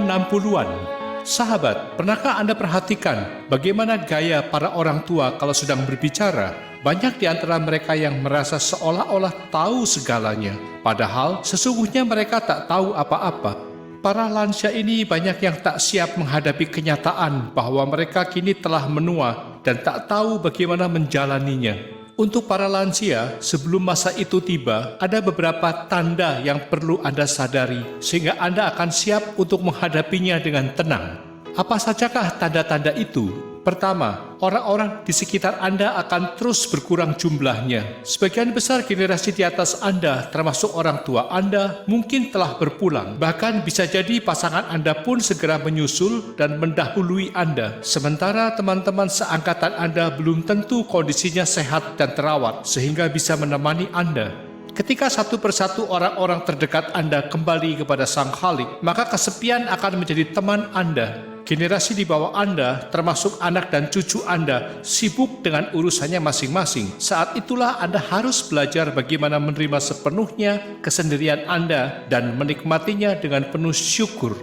60-an. Sahabat, pernahkah Anda perhatikan bagaimana gaya para orang tua kalau sedang berbicara? Banyak di antara mereka yang merasa seolah-olah tahu segalanya, padahal sesungguhnya mereka tak tahu apa-apa. Para lansia ini banyak yang tak siap menghadapi kenyataan bahwa mereka kini telah menua dan tak tahu bagaimana menjalaninya. Untuk para lansia, sebelum masa itu tiba, ada beberapa tanda yang perlu Anda sadari, sehingga Anda akan siap untuk menghadapinya dengan tenang. Apa sajakah tanda-tanda itu? Pertama, orang-orang di sekitar Anda akan terus berkurang jumlahnya. Sebagian besar generasi di atas Anda, termasuk orang tua Anda, mungkin telah berpulang. Bahkan bisa jadi pasangan Anda pun segera menyusul dan mendahului Anda. Sementara teman-teman seangkatan Anda belum tentu kondisinya sehat dan terawat, sehingga bisa menemani Anda. Ketika satu persatu orang-orang terdekat Anda kembali kepada Sang Khalik, maka kesepian akan menjadi teman Anda. Generasi di bawah Anda, termasuk anak dan cucu Anda, sibuk dengan urusannya masing-masing. Saat itulah Anda harus belajar bagaimana menerima sepenuhnya kesendirian Anda dan menikmatinya dengan penuh syukur.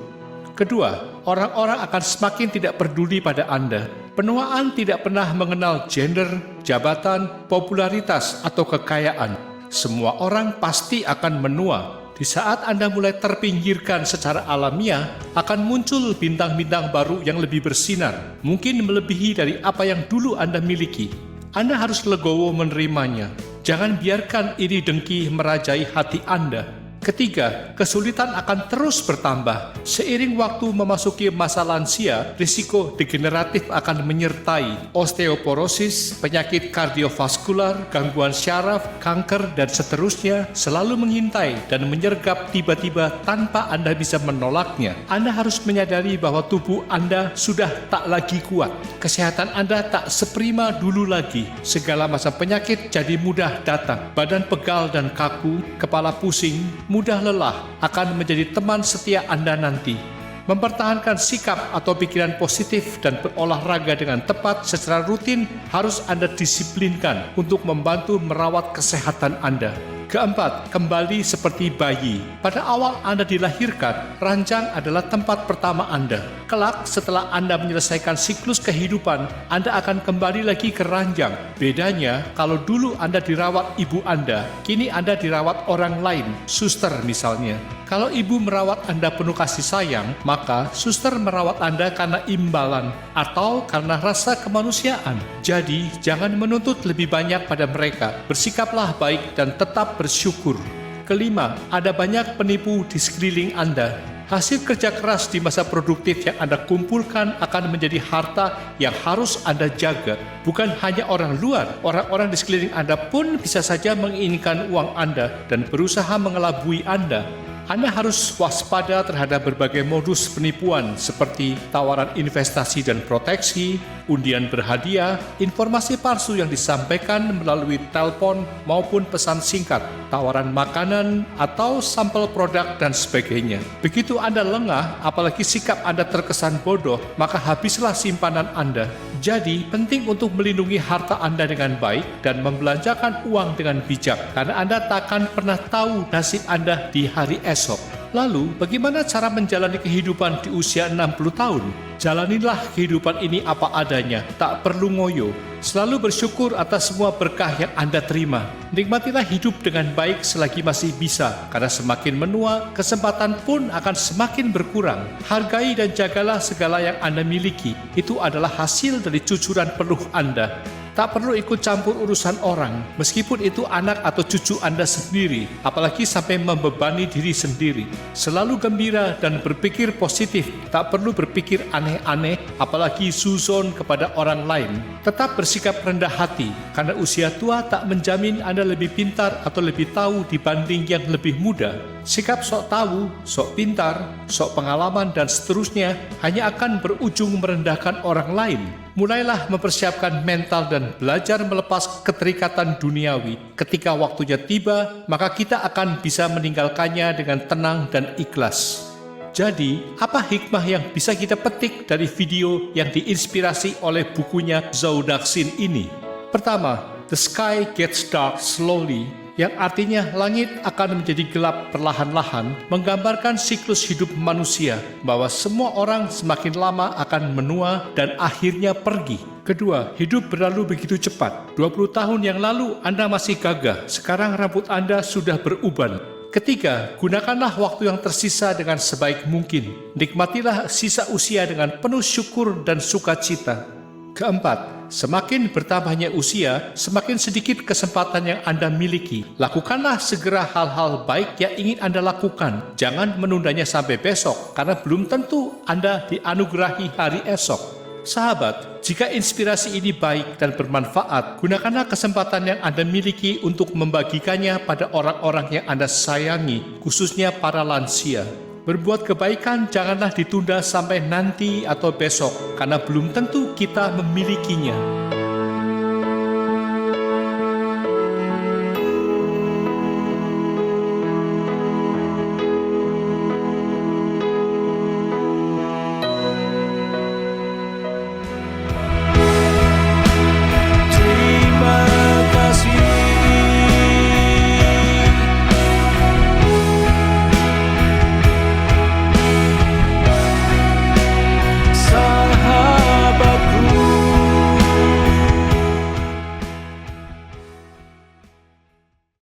Kedua, orang-orang akan semakin tidak peduli pada Anda. Penuaan tidak pernah mengenal gender, jabatan, popularitas, atau kekayaan. Semua orang pasti akan menua. Di saat Anda mulai terpinggirkan secara alamiah, akan muncul bintang-bintang baru yang lebih bersinar, mungkin melebihi dari apa yang dulu Anda miliki. Anda harus legowo menerimanya. Jangan biarkan iri dengki merajai hati Anda. Ketiga, kesulitan akan terus bertambah. Seiring waktu memasuki masa lansia, risiko degeneratif akan menyertai osteoporosis, penyakit kardiovaskular, gangguan syaraf, kanker, dan seterusnya selalu mengintai dan menyergap tiba-tiba tanpa Anda bisa menolaknya. Anda harus menyadari bahwa tubuh Anda sudah tak lagi kuat. Kesehatan Anda tak seprima dulu lagi. Segala macam penyakit jadi mudah datang. Badan pegal dan kaku, kepala pusing, mudah lelah akan menjadi teman setia Anda nanti. Mempertahankan sikap atau pikiran positif dan berolahraga dengan tepat secara rutin harus Anda disiplinkan untuk membantu merawat kesehatan Anda. Keempat, kembali seperti bayi. Pada awal Anda dilahirkan, ranjang adalah tempat pertama Anda. Kelak, setelah Anda menyelesaikan siklus kehidupan, Anda akan kembali lagi ke ranjang. Bedanya, kalau dulu Anda dirawat ibu Anda, kini Anda dirawat orang lain, suster misalnya. Kalau ibu merawat Anda penuh kasih sayang, maka suster merawat Anda karena imbalan atau karena rasa kemanusiaan. Jadi, jangan menuntut lebih banyak pada mereka. Bersikaplah baik dan tetap bersyukur. Kelima, ada banyak penipu di sekeliling Anda. Hasil kerja keras di masa produktif yang Anda kumpulkan akan menjadi harta yang harus Anda jaga. Bukan hanya orang luar, orang-orang di sekeliling Anda pun bisa saja menginginkan uang Anda dan berusaha mengelabui Anda. Anda harus waspada terhadap berbagai modus penipuan seperti tawaran investasi dan proteksi, undian berhadiah, informasi palsu yang disampaikan melalui telepon maupun pesan singkat, tawaran makanan atau sampel produk dan sebagainya. Begitu Anda lengah, apalagi sikap Anda terkesan bodoh, maka habislah simpanan Anda. Jadi, penting untuk melindungi harta Anda dengan baik dan membelanjakan uang dengan bijak, karena Anda takkan pernah tahu nasib Anda di hari esok. Lalu, bagaimana cara menjalani kehidupan di usia 60 tahun? Jalanilah kehidupan ini apa adanya, tak perlu ngoyo. Selalu bersyukur atas semua berkah yang Anda terima. Nikmatilah hidup dengan baik selagi masih bisa, karena semakin menua, kesempatan pun akan semakin berkurang. Hargai dan jagalah segala yang Anda miliki. Itu adalah hasil dari cucuran penuh Anda. Tak perlu ikut campur urusan orang, meskipun itu anak atau cucu Anda sendiri, apalagi sampai membebani diri sendiri. Selalu gembira dan berpikir positif, tak perlu berpikir aneh-aneh, apalagi suzon kepada orang lain. Tetap bersikap rendah hati, karena usia tua tak menjamin Anda lebih pintar atau lebih tahu dibanding yang lebih muda. Sikap sok tahu, sok pintar, sok pengalaman, dan seterusnya hanya akan berujung merendahkan orang lain. Mulailah mempersiapkan mental dan belajar melepas keterikatan duniawi. Ketika waktunya tiba, maka kita akan bisa meninggalkannya dengan tenang dan ikhlas. Jadi, apa hikmah yang bisa kita petik dari video yang diinspirasi oleh bukunya Zhou Daxin ini? Pertama, the sky gets dark slowly yang artinya langit akan menjadi gelap perlahan-lahan, menggambarkan siklus hidup manusia, bahwa semua orang semakin lama akan menua dan akhirnya pergi. Kedua, hidup berlalu begitu cepat. 20 tahun yang lalu Anda masih gagah, sekarang rambut Anda sudah beruban. Ketiga, gunakanlah waktu yang tersisa dengan sebaik mungkin. Nikmatilah sisa usia dengan penuh syukur dan sukacita. Keempat, semakin bertambahnya usia, semakin sedikit kesempatan yang Anda miliki. Lakukanlah segera hal-hal baik yang ingin Anda lakukan. Jangan menundanya sampai besok, karena belum tentu Anda dianugerahi hari esok. Sahabat, jika inspirasi ini baik dan bermanfaat, gunakanlah kesempatan yang Anda miliki untuk membagikannya pada orang-orang yang Anda sayangi, khususnya para lansia. Berbuat kebaikan janganlah ditunda sampai nanti atau besok, karena belum tentu kita memilikinya.